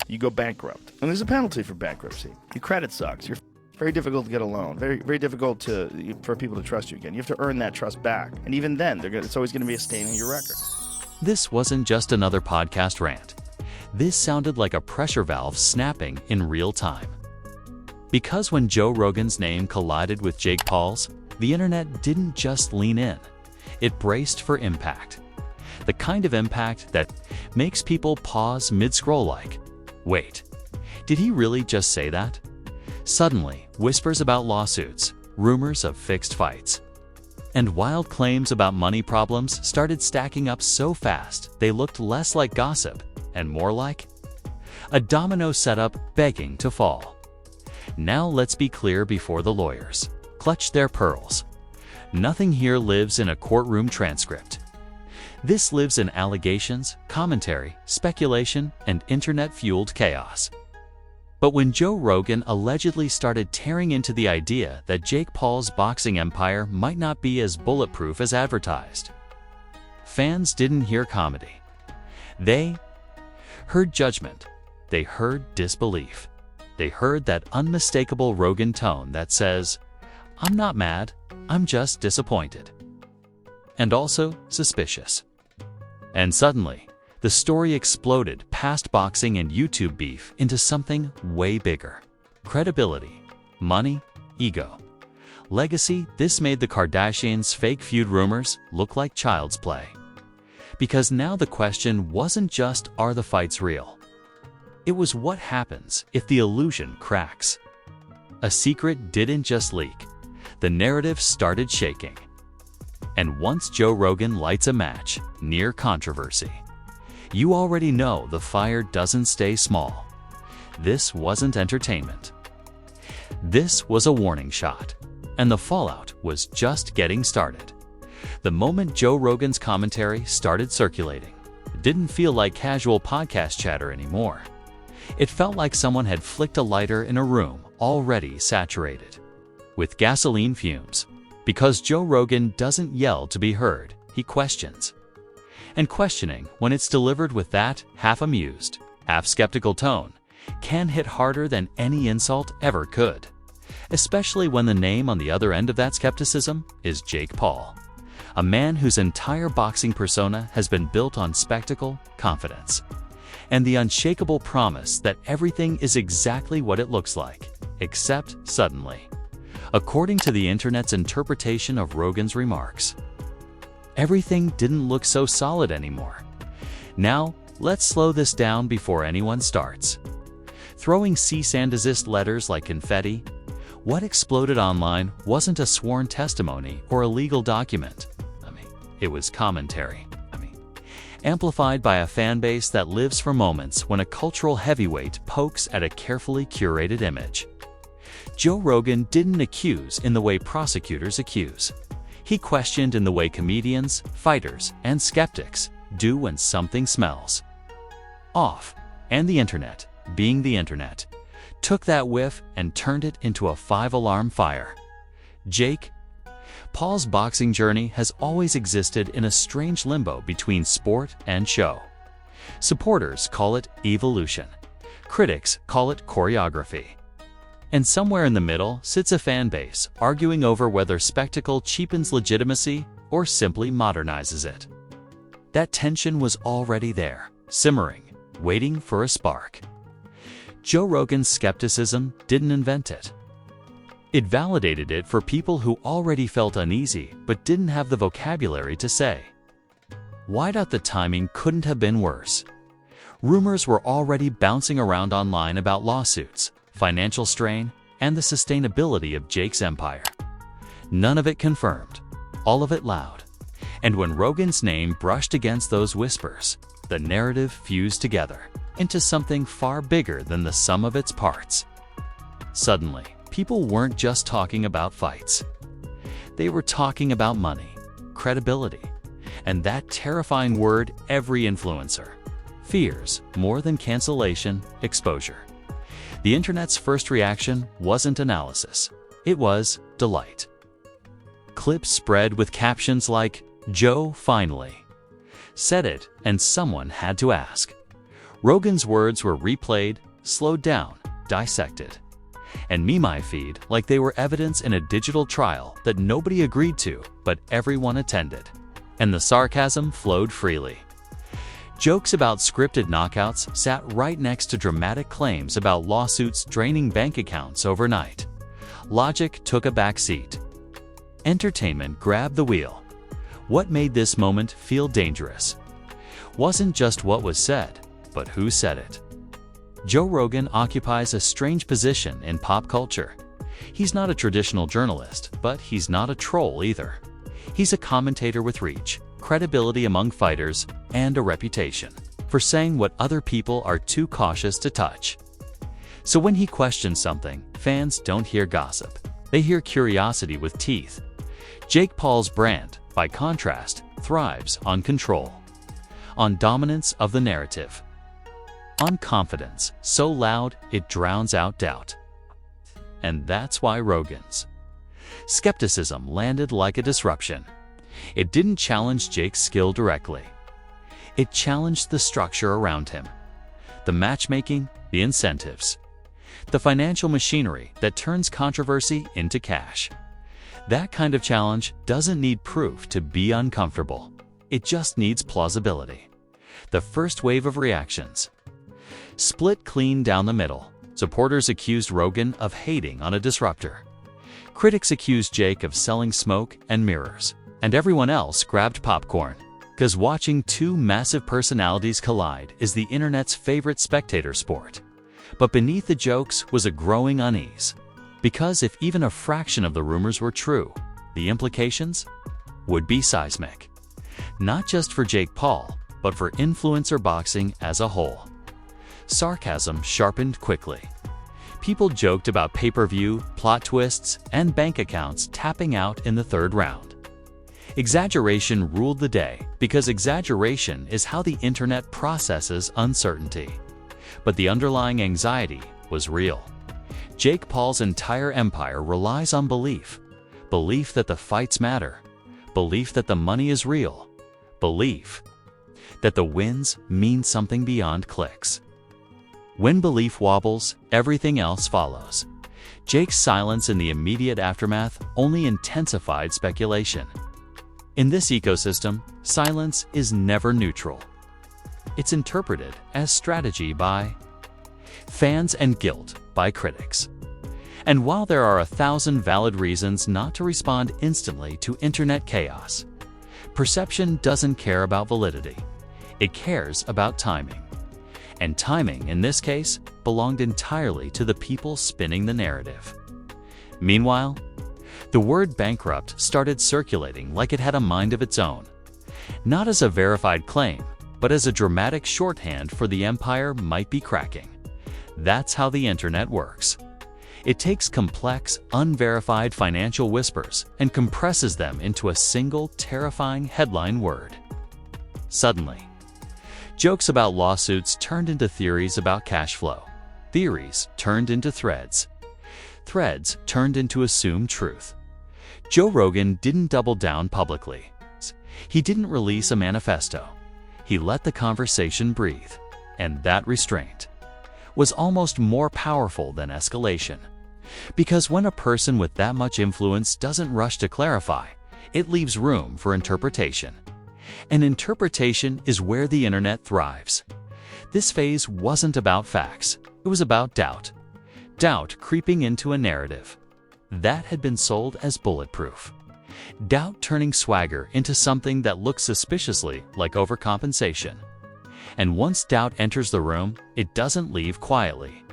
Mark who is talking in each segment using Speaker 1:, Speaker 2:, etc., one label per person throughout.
Speaker 1: You go bankrupt. And there's a penalty for bankruptcy. Your credit sucks. You're very difficult to get a loan. Very, very difficult for people to trust you again. You have to earn that trust back. And even then, it's always going to be a stain on your record.
Speaker 2: This wasn't just another podcast rant. This sounded like a pressure valve snapping in real time. Because when Joe Rogan's name collided with Jake Paul's, the internet didn't just lean in. It braced for impact. The kind of impact that makes people pause mid-scroll like, wait, did he really just say that? Suddenly, whispers about lawsuits, rumors of fixed fights, and wild claims about money problems started stacking up so fast they looked less like gossip and more like a domino setup begging to fall. Now let's be clear before the lawyers clutch their pearls. Nothing here lives in a courtroom transcript. This lives in allegations, commentary, speculation, and internet-fueled chaos. But when Joe Rogan allegedly started tearing into the idea that Jake Paul's boxing empire might not be as bulletproof as advertised, fans didn't hear comedy. They heard judgment. They heard disbelief. They heard that unmistakable Rogan tone that says, "I'm not mad, I'm just disappointed." And also suspicious. And suddenly, the story exploded past boxing and YouTube beef into something way bigger. Credibility, money, ego, legacy. This made the Kardashians' fake feud rumors look like child's play. Because now the question wasn't just, are the fights real? It was, what happens if the illusion cracks? A secret didn't just leak. The narrative started shaking. And once Joe Rogan lights a match near controversy, you already know the fire doesn't stay small. This wasn't entertainment. This was a warning shot, and the fallout was just getting started. The moment Joe Rogan's commentary started circulating, it didn't feel like casual podcast chatter anymore. It felt like someone had flicked a lighter in a room already saturated with gasoline fumes. Because Joe Rogan doesn't yell to be heard, he questions. And questioning, when it's delivered with that half-amused, half-skeptical tone, can hit harder than any insult ever could. Especially when the name on the other end of that skepticism is Jake Paul, a man whose entire boxing persona has been built on spectacle, confidence, and the unshakable promise that everything is exactly what it looks like, except suddenly. According to the internet's interpretation of Rogan's remarks, everything didn't look so solid anymore. Now, let's slow this down before anyone starts throwing cease and desist letters like confetti. What exploded online wasn't a sworn testimony or a legal document. It was commentary. Amplified by a fan base that lives for moments when a cultural heavyweight pokes at a carefully curated image. Joe Rogan didn't accuse in the way prosecutors accuse. He questioned in the way comedians, fighters, and skeptics do when something smells off. And the internet, being the internet, took that whiff and turned it into a 5-alarm fire. Jake Paul's boxing journey has always existed in a strange limbo between sport and show. Supporters call it evolution. Critics call it choreography. And somewhere in the middle sits a fan base arguing over whether spectacle cheapens legitimacy or simply modernizes it. That tension was already there, simmering, waiting for a spark. Joe Rogan's skepticism didn't invent it. It validated it for people who already felt uneasy but didn't have the vocabulary to say. Why? The timing couldn't have been worse. Rumors were already bouncing around online about lawsuits, financial strain, and the sustainability of Jake's empire. None of it confirmed, all of it loud. And when Rogan's name brushed against those whispers, the narrative fused together into something far bigger than the sum of its parts. Suddenly, people weren't just talking about fights. They were talking about money, credibility, and that terrifying word every influencer fears more than cancellation: exposure. The internet's first reaction wasn't analysis. It was delight. Clips spread with captions like, "Joe finally said it," and someone had to ask, Rogan's words were replayed, slowed down, dissected, and me feed like they were evidence in a digital trial that nobody agreed to, but everyone attended. And the sarcasm flowed freely. Jokes about scripted knockouts sat right next to dramatic claims about lawsuits draining bank accounts overnight. Logic took a back seat. Entertainment grabbed the wheel. What made this moment feel dangerous wasn't just what was said, but who said it. Joe Rogan occupies a strange position in pop culture. He's not a traditional journalist, but he's not a troll either. He's a commentator with reach, credibility among fighters, and a reputation for saying what other people are too cautious to touch. So when he questions something, fans don't hear gossip. They hear curiosity with teeth. Jake Paul's brand, by contrast, thrives on control, on dominance of the narrative, on confidence so loud it drowns out doubt. And that's why Rogan's skepticism landed like a disruption. It didn't challenge Jake's skill directly. It challenged the structure around him, the matchmaking, the incentives, the financial machinery that turns controversy into cash. That kind of challenge doesn't need proof to be uncomfortable. It just needs plausibility. The first wave of reactions split clean down the middle. Supporters accused Rogan of hating on a disruptor. Critics accused Jake of selling smoke and mirrors. And everyone else grabbed popcorn. 'Cause watching two massive personalities collide is the internet's favorite spectator sport. But beneath the jokes was a growing unease. Because if even a fraction of the rumors were true, the implications would be seismic. Not just for Jake Paul, but for influencer boxing as a whole. Sarcasm sharpened quickly. People joked about pay-per-view, plot twists, and bank accounts tapping out in the third round. Exaggeration ruled the day because exaggeration is how the internet processes uncertainty. But the underlying anxiety was real. Jake Paul's entire empire relies on belief. Belief that the fights matter. Belief that the money is real. Belief that the wins mean something beyond clicks. When belief wobbles, everything else follows. Jake's silence in the immediate aftermath only intensified speculation. In this ecosystem, silence is never neutral. It's interpreted as strategy by fans and guilt by critics. And while there are 1,000 valid reasons not to respond instantly to internet chaos, perception doesn't care about validity. It cares about timing. And timing, in this case, belonged entirely to the people spinning the narrative. Meanwhile, the word bankrupt started circulating like it had a mind of its own. Not as a verified claim, but as a dramatic shorthand for the empire might be cracking. That's how the internet works. It takes complex, unverified financial whispers and compresses them into a single terrifying headline word. Suddenly, jokes about lawsuits turned into theories about cash flow. Theories turned into threads. Threads turned into assumed truth. Joe Rogan didn't double down publicly. He didn't release a manifesto. He let the conversation breathe. And that restraint was almost more powerful than escalation. Because when a person with that much influence doesn't rush to clarify, it leaves room for interpretation. And interpretation is where the internet thrives. This phase wasn't about facts. It was about doubt. Doubt creeping into a narrative that had been sold as bulletproof. Doubt turning swagger into something that looks suspiciously like overcompensation. And once doubt enters the room, it doesn't leave quietly.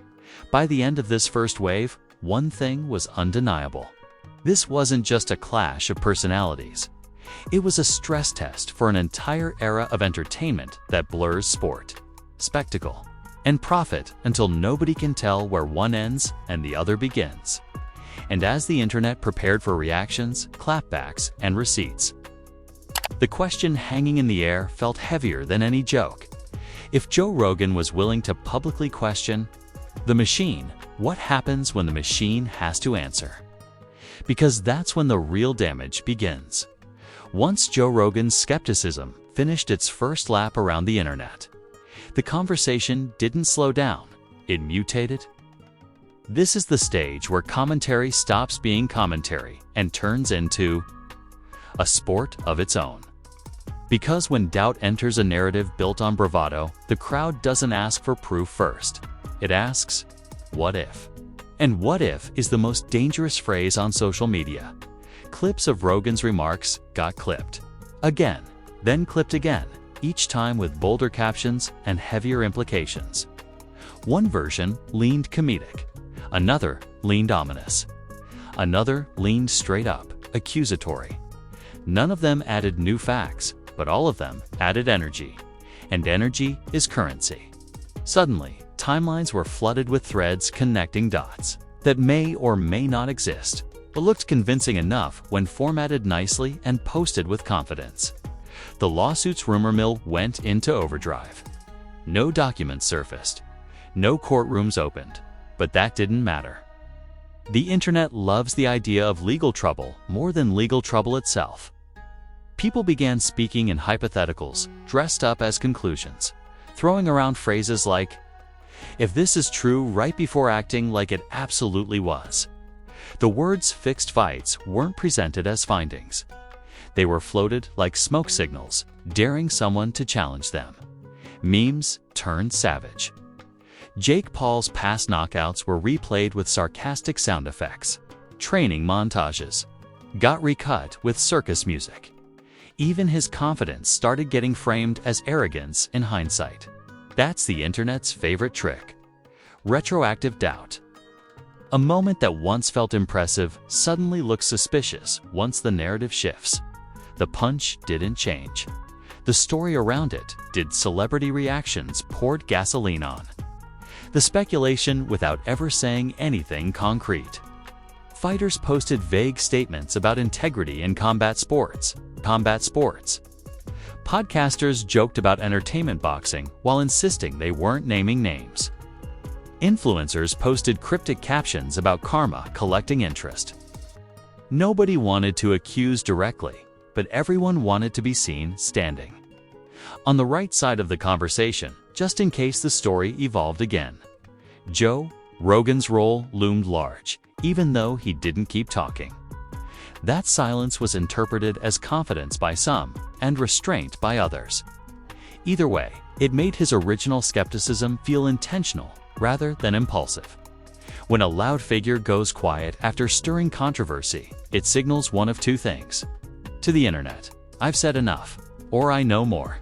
Speaker 2: By the end of this first wave, one thing was undeniable. This wasn't just a clash of personalities. It was a stress test for an entire era of entertainment that blurs sport, spectacle, and profit until nobody can tell where one ends and the other begins. And as the internet prepared for reactions, clapbacks, and receipts, the question hanging in the air felt heavier than any joke. If Joe Rogan was willing to publicly question the machine, what happens when the machine has to answer? Because that's when the real damage begins. Once Joe Rogan's skepticism finished its first lap around the internet, The conversation didn't slow down, it mutated. This is the stage where commentary stops being commentary and turns into a sport of its own. Because when doubt enters a narrative built on bravado, the crowd doesn't ask for proof first. It asks, what if? And what if is the most dangerous phrase on social media. Clips of Rogan's remarks got clipped. Again, then clipped again, each time with bolder captions and heavier implications. One version leaned comedic. Another leaned ominous. Another leaned straight up, accusatory. None of them added new facts, but all of them added energy. And energy is currency. Suddenly, timelines were flooded with threads connecting dots that may or may not exist, but looked convincing enough when formatted nicely and posted with confidence. The lawsuit's rumor mill went into overdrive. No documents surfaced. No courtrooms opened. But that didn't matter. The internet loves the idea of legal trouble more than legal trouble itself. People began speaking in hypotheticals, dressed up as conclusions, throwing around phrases like, if this is true, right before acting like it absolutely was. The words fixed fights weren't presented as findings. They were floated like smoke signals, daring someone to challenge them. Memes turned savage. Jake Paul's past knockouts were replayed with sarcastic sound effects. Training montages got recut with circus music. Even his confidence started getting framed as arrogance in hindsight. That's the internet's favorite trick. Retroactive doubt. A moment that once felt impressive suddenly looks suspicious once the narrative shifts. The punch didn't change. The story around it did. Celebrity reactions poured gasoline on. The speculation without ever saying anything concrete. Fighters posted vague statements about integrity in combat sports. Podcasters joked about entertainment boxing while insisting they weren't naming names. Influencers posted cryptic captions about karma collecting interest. Nobody wanted to accuse directly, but everyone wanted to be seen standing on the right side of the conversation, just in case the story evolved again. Joe Rogan's role loomed large, even though he didn't keep talking. That silence was interpreted as confidence by some and restraint by others. Either way, it made his original skepticism feel intentional rather than impulsive. When a loud figure goes quiet after stirring controversy, it signals one of two things. To the internet, I've said enough, or I know more.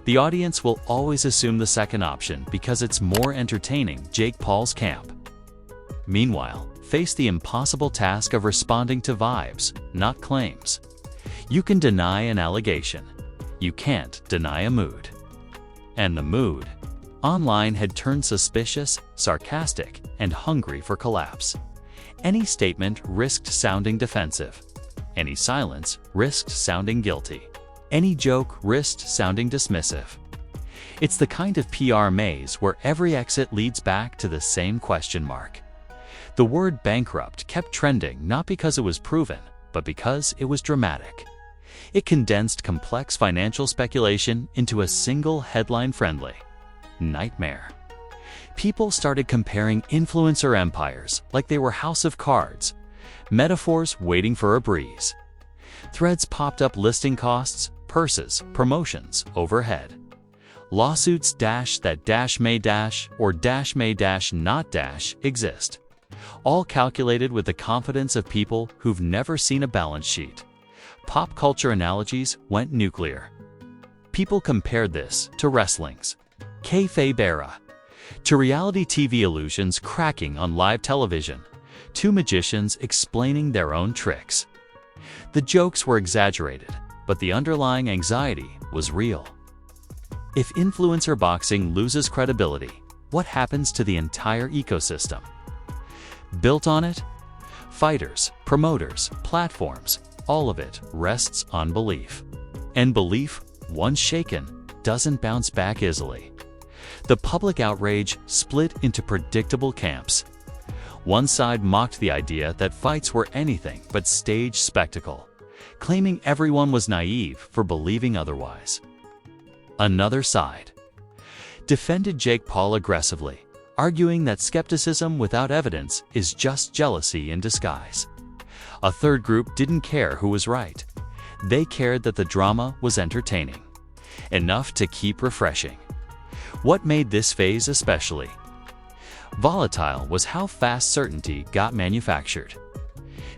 Speaker 2: The audience will always assume the second option because it's more entertaining. Jake Paul's camp, meanwhile, faced the impossible task of responding to vibes, not claims. You can deny an allegation. You can't deny a mood. And the mood online had turned suspicious, sarcastic, and hungry for collapse. Any statement risked sounding defensive. Any silence risked sounding guilty. Any joke risked sounding dismissive. It's the kind of PR maze where every exit leads back to the same question mark. The word bankrupt kept trending not because it was proven, but because it was dramatic. It condensed complex financial speculation into a single headline-friendly nightmare. People started comparing influencer empires like they were house of cards, metaphors waiting for a breeze. Threads popped up listing costs, purses, promotions, overhead. Lawsuits that may or may not exist. All calculated with the confidence of people who've never seen a balance sheet. Pop culture analogies went nuclear. People compared this to wrestling's kayfabe era, to reality TV illusions cracking on live television, to magicians explaining their own tricks. The jokes were exaggerated, but the underlying anxiety was real. If influencer boxing loses credibility, what happens to the entire ecosystem built on it? Fighters, promoters, platforms, all of it rests on belief. And belief, once shaken, doesn't bounce back easily. The public outrage split into predictable camps. One side mocked the idea that fights were anything but stage spectacle, claiming everyone was naive for believing otherwise. Another side defended Jake Paul aggressively, arguing that skepticism without evidence is just jealousy in disguise. A third group didn't care who was right. They cared that the drama was entertaining, enough to keep refreshing. What made this phase especially volatile was how fast certainty got manufactured.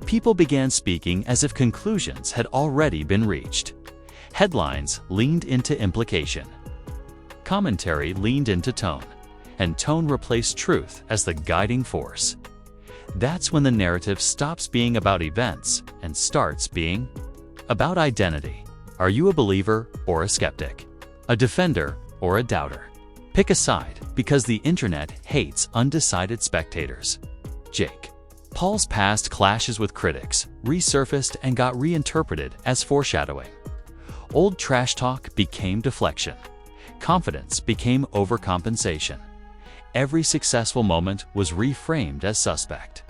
Speaker 2: People began speaking as if conclusions had already been reached. Headlines leaned into implication. Commentary leaned into tone, and tone replaced truth as the guiding force. That's when the narrative stops being about events and starts being about identity. Are you a believer or a skeptic? A defender or a doubter? Pick a side, because the internet hates undecided spectators. Jake Paul's past clashes with critics resurfaced and got reinterpreted as foreshadowing. Old trash talk became deflection. Confidence became overcompensation. Every successful moment was reframed as suspect.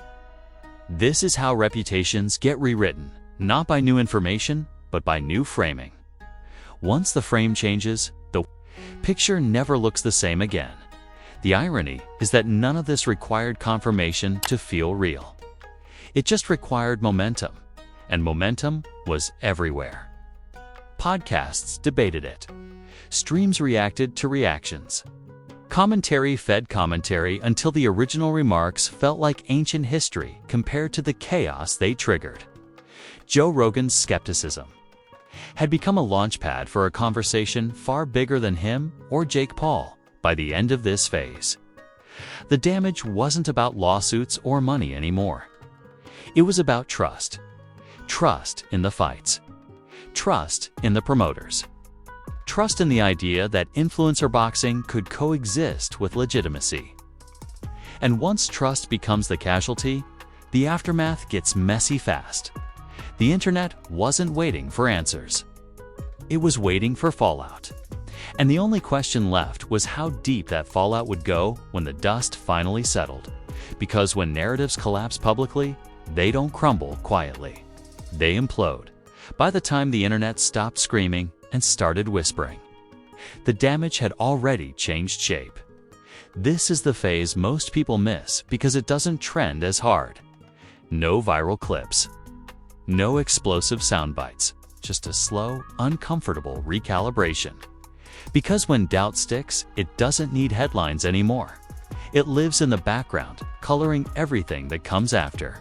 Speaker 2: This is how reputations get rewritten, not by new information, but by new framing. Once the frame changes, the picture never looks the same again. The irony is that none of this required confirmation to feel real. It just required momentum, and momentum was everywhere. Podcasts debated it. Streams reacted to reactions. Commentary fed commentary until the original remarks felt like ancient history compared to the chaos they triggered. Joe Rogan's skepticism had become a launchpad for a conversation far bigger than him or Jake Paul by the end of this phase. The damage wasn't about lawsuits or money anymore. It was about trust. Trust in the fights. Trust in the promoters. Trust in the idea that influencer boxing could coexist with legitimacy. And once trust becomes the casualty, the aftermath gets messy fast. The internet wasn't waiting for answers. It was waiting for fallout. And the only question left was how deep that fallout would go when the dust finally settled. Because when narratives collapse publicly, they don't crumble quietly. They implode. By the time the internet stopped screaming and started whispering, the damage had already changed shape. This is the phase most people miss because it doesn't trend as hard. No viral clips. No explosive sound bites. Just a slow, uncomfortable recalibration. Because when doubt sticks, it doesn't need headlines anymore. It lives in the background, coloring everything that comes after.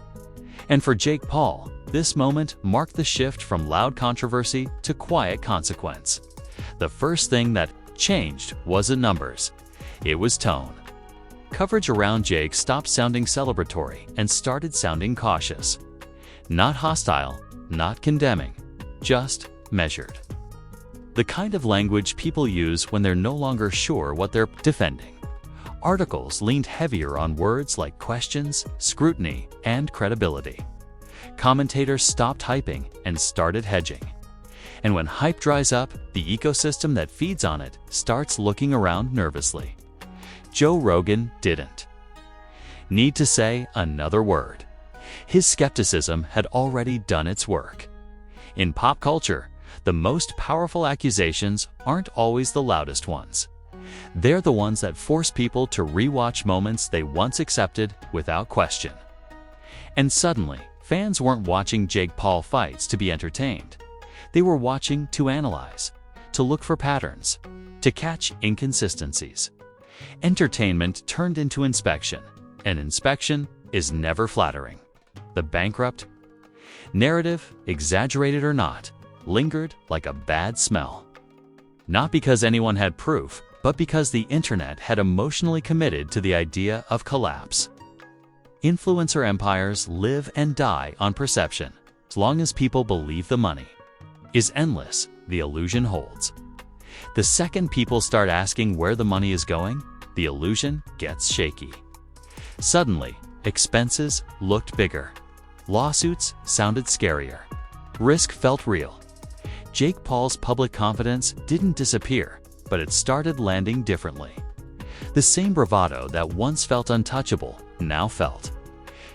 Speaker 2: And for Jake Paul, this moment marked the shift from loud controversy to quiet consequence. The first thing that changed wasn't numbers. It was tone. Coverage around Jake stopped sounding celebratory and started sounding cautious. Not hostile, not condemning, just measured. The kind of language people use when they're no longer sure what they're defending. Articles leaned heavier on words like questions, scrutiny, and credibility. Commentators stopped hyping and started hedging. And when hype dries up, the ecosystem that feeds on it starts looking around nervously. Joe Rogan didn't need to say another word. His skepticism had already done its work. In pop culture, the most powerful accusations aren't always the loudest ones. They're the ones that force people to rewatch moments they once accepted without question. And suddenly, fans weren't watching Jake Paul fights to be entertained. They were watching to analyze, to look for patterns, to catch inconsistencies. Entertainment turned into inspection, and inspection is never flattering. The bankrupt narrative, exaggerated or not, lingered like a bad smell. Not because anyone had proof, but because the internet had emotionally committed to the idea of collapse. Influencer empires live and die on perception. As long as people believe the money is endless, the illusion holds. The second people start asking where the money is going, the illusion gets shaky. Suddenly, expenses looked bigger. Lawsuits sounded scarier. Risk felt real. Jake Paul's public confidence didn't disappear, but it started landing differently. The same bravado that once felt untouchable now felt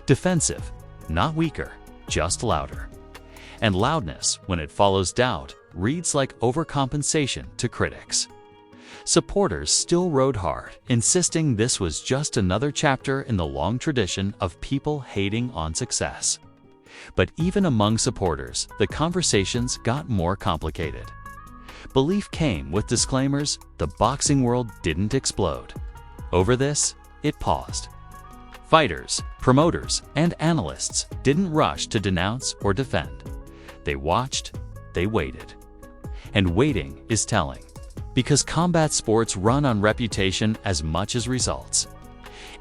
Speaker 2: defensive, not weaker, just louder. And loudness, when it follows doubt, reads like overcompensation to critics. Supporters still rode hard, insisting this was just another chapter in the long tradition of people hating on success. But even among supporters, the conversations got more complicated. Belief came with disclaimers the boxing world didn't explode. Over this, it paused. Fighters, promoters, and analysts didn't rush to denounce or defend. They watched, they waited. And waiting is telling, because combat sports run on reputation as much as results.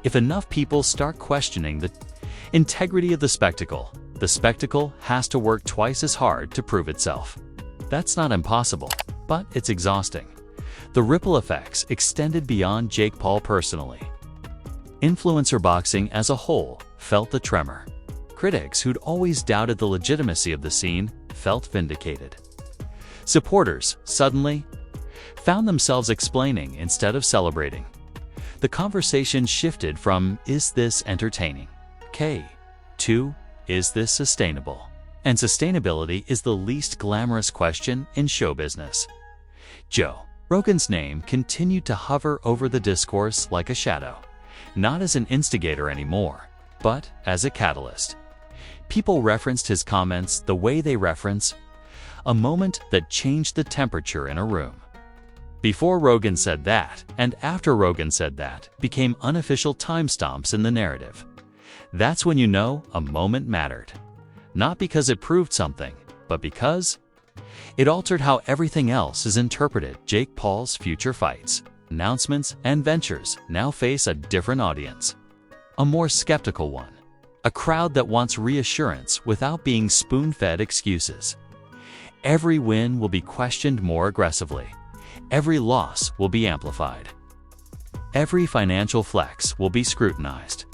Speaker 2: If enough people start questioning the integrity of the spectacle has to work twice as hard to prove itself. That's not impossible, but it's exhausting. The ripple effects extended beyond Jake Paul personally. Influencer boxing as a whole felt the tremor. Critics who'd always doubted the legitimacy of the scene felt vindicated. Supporters, suddenly, found themselves explaining instead of celebrating. The conversation shifted from, "Is this entertaining?" to, "Is this sustainable?" And sustainability is the least glamorous question in show business. Joe Rogan's name continued to hover over the discourse like a shadow, not as an instigator anymore, but as a catalyst. People referenced his comments the way they reference a moment that changed the temperature in a room. Before Rogan said that, and after Rogan said that, became unofficial timestamps in the narrative. That's when you know a moment mattered. Not because it proved something, but because it altered how everything else is interpreted. Jake Paul's future fights, announcements, and ventures now face a different audience. A more skeptical one. A crowd that wants reassurance without being spoon-fed excuses. Every win will be questioned more aggressively. Every loss will be amplified. Every financial flex will be scrutinized.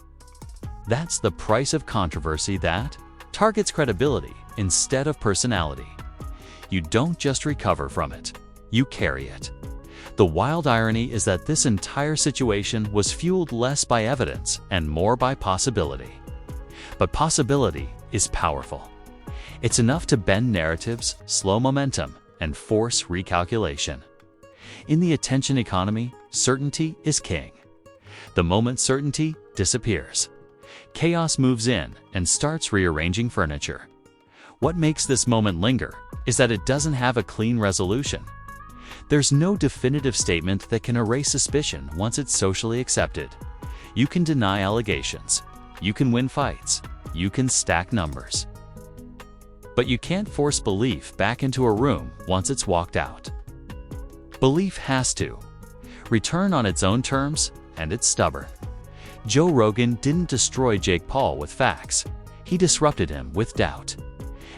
Speaker 2: That's the price of controversy that targets credibility instead of personality. You don't just recover from it, you carry it. The wild irony is that this entire situation was fueled less by evidence and more by possibility. But possibility is powerful. It's enough to bend narratives, slow momentum, and force recalculation. In the attention economy, certainty is king. The moment certainty disappears, chaos moves in and starts rearranging furniture. What makes this moment linger is that it doesn't have a clean resolution. There's no definitive statement that can erase suspicion once it's socially accepted. You can deny allegations, you can win fights, you can stack numbers. But you can't force belief back into a room once it's walked out. Belief has to return on its own terms, and it's stubborn. Joe Rogan didn't destroy Jake Paul with facts. He disrupted him with doubt.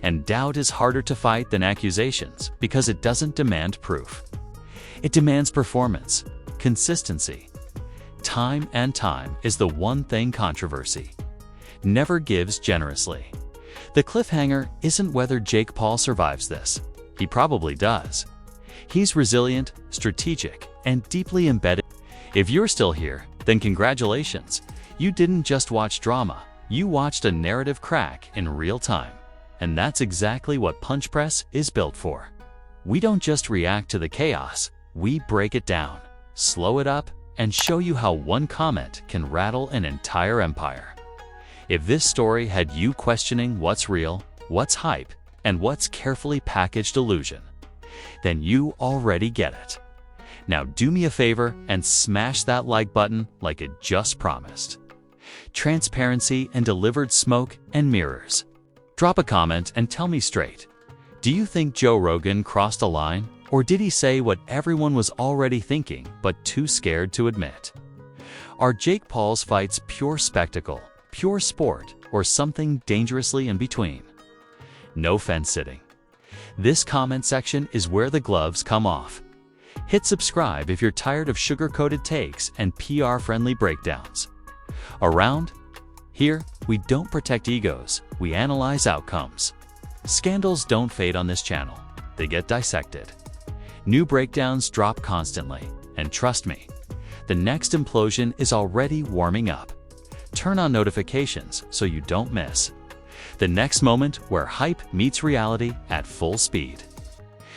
Speaker 2: And doubt is harder to fight than accusations because it doesn't demand proof. It demands performance, consistency. Time and time is the one thing controversy never gives generously. The cliffhanger isn't whether Jake Paul survives this. He probably does. He's resilient, strategic, and deeply embedded. If you're still here, then congratulations. You didn't just watch drama, you watched a narrative crack in real time. And that's exactly what Punch Press is built for. We don't just react to the chaos, we break it down, slow it up, and show you how one comment can rattle an entire empire. If this story had you questioning what's real, what's hype, and what's carefully packaged illusion, then you already get it. Now do me a favor and smash that like button like it just promised. Transparency and delivered smoke and mirrors. Drop a comment and tell me straight. Do you think Joe Rogan crossed a line, or did he say what everyone was already thinking but too scared to admit? Are Jake Paul's fights pure spectacle, pure sport, or something dangerously in between? No fence sitting. This comment section is where the gloves come off. Hit subscribe if you're tired of sugar-coated takes and PR-friendly breakdowns. Around here, we don't protect egos, we analyze outcomes. Scandals don't fade on this channel, they get dissected. New breakdowns drop constantly, and trust me, the next implosion is already warming up. Turn on notifications so you don't miss the next moment where hype meets reality at full speed.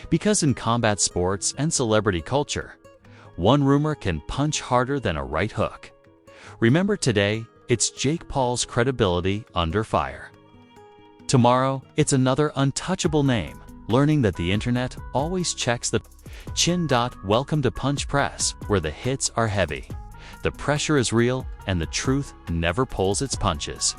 Speaker 2: Because in combat sports and celebrity culture, one rumor can punch harder than a right hook. Remember today, it's Jake Paul's credibility under fire. Tomorrow, it's another untouchable name, learning that the internet always checks the chin. Welcome to Punch Press, where the hits are heavy, the pressure is real, and the truth never pulls its punches.